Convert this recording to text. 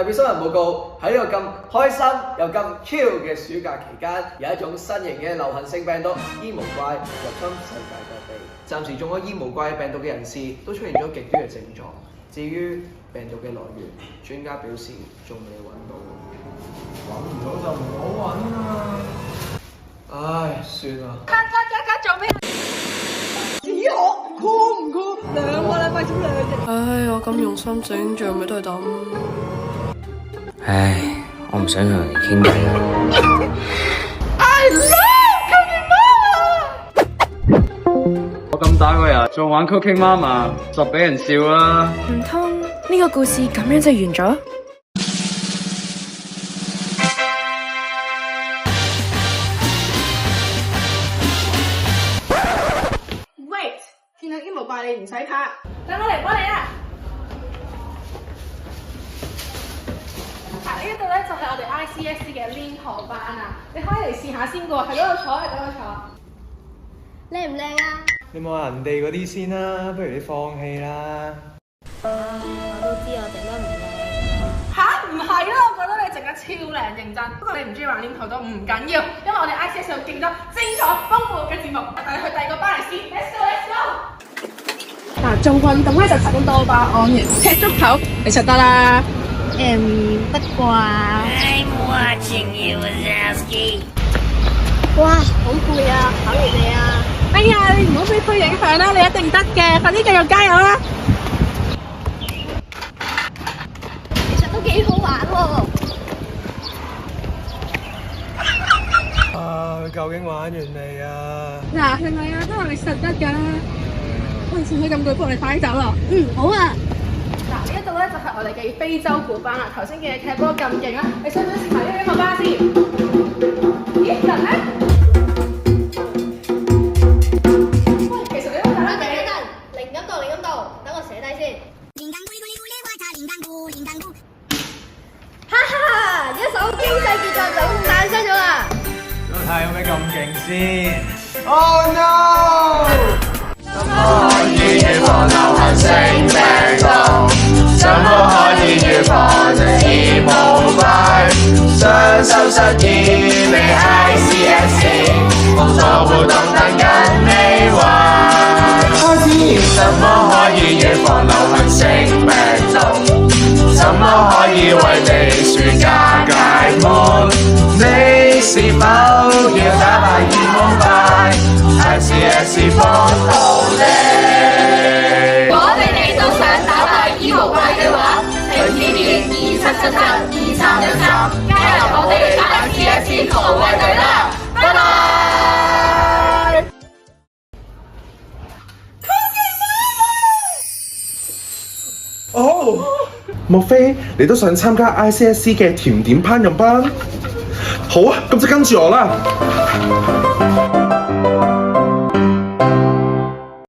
特別新聞報告喺呢個咁開心又咁 Q 嘅暑假期間，有一種新型嘅流行性病毒煙霧怪入侵世界各地。暫時中咗煙霧怪病毒嘅人士都出現咗極端嘅症狀。至於病毒嘅來源，專家表示仲未揾到。揾唔到就唔好揾啦。唉，算啦。做咩？咦，我酷唔酷？2個禮拜整2隻。唉，我咁用心整，最後咪都係咁。唉，我唔想同人哋傾偈啦。I love Cooking Mama。我咁大個人，仲玩 Cooking Mama，實俾人笑啦。唔通呢個故事咁樣就完咗？見到煙霧怪你唔使怕，等我嚟幫你啊！呢度咧就係我哋 ICSC 嘅練堂班啊，你可以嚟試下先㗎喎，喺嗰度坐，喺嗰度坐。靚唔靚啊？你望下人哋嗰啲先啦，不如你放棄啦。我都知我整得唔靚。吓？唔係啦，我覺得你整得超靚認真。不過你唔中意玩練堂都唔緊要，因為我哋 ICSC 有勁多精彩豐富嘅節目，帶你去第二個班嚟試。Let's go！Let's go！嗱，做運動咧就提供多巴胺嘅，踢足球你實得啦。不過I'm watching you, Wazowski。哇，好攰啊，考完你啊！哎呀，你唔好俾佢影響啦，你一定得嘅，快啲繼續加油啦！其實都幾好玩喎。佢究竟玩完未啊？嗱，係咪啊？都話你實得㗎。喂，使唔使咁攰？幫我哋快啲走咯。好啊。嗱，呢一度咧就係我哋嘅非洲鼓班啦。頭先見你踢波咁勁啊，你想唔想試埋呢一個班先？咦，人咧？喂，其實你都睇得幾？靈感度，等我寫低先。哈哈，一首經濟傑作就誕生咗啦！睇下有咩咁勁先。Oh no！怎麼可以預防流行性病毒？怎麼可以預防煙霧怪？雙手實驗你 ICSC， 工作活動等緊你玩。怎麼可以預防流行性病毒？怎麼可以為你暑假解悶？你是否要打敗煙霧怪？ICSC 幫到你。如果你哋都想打敗煙霧怪嘅話，請填填27772313，加入我哋 ICSC 防衛隊啦！拜拜。哦，莫非你都想參加 ICSC 嘅甜點烹飪班？好啊，咁就跟住我啦。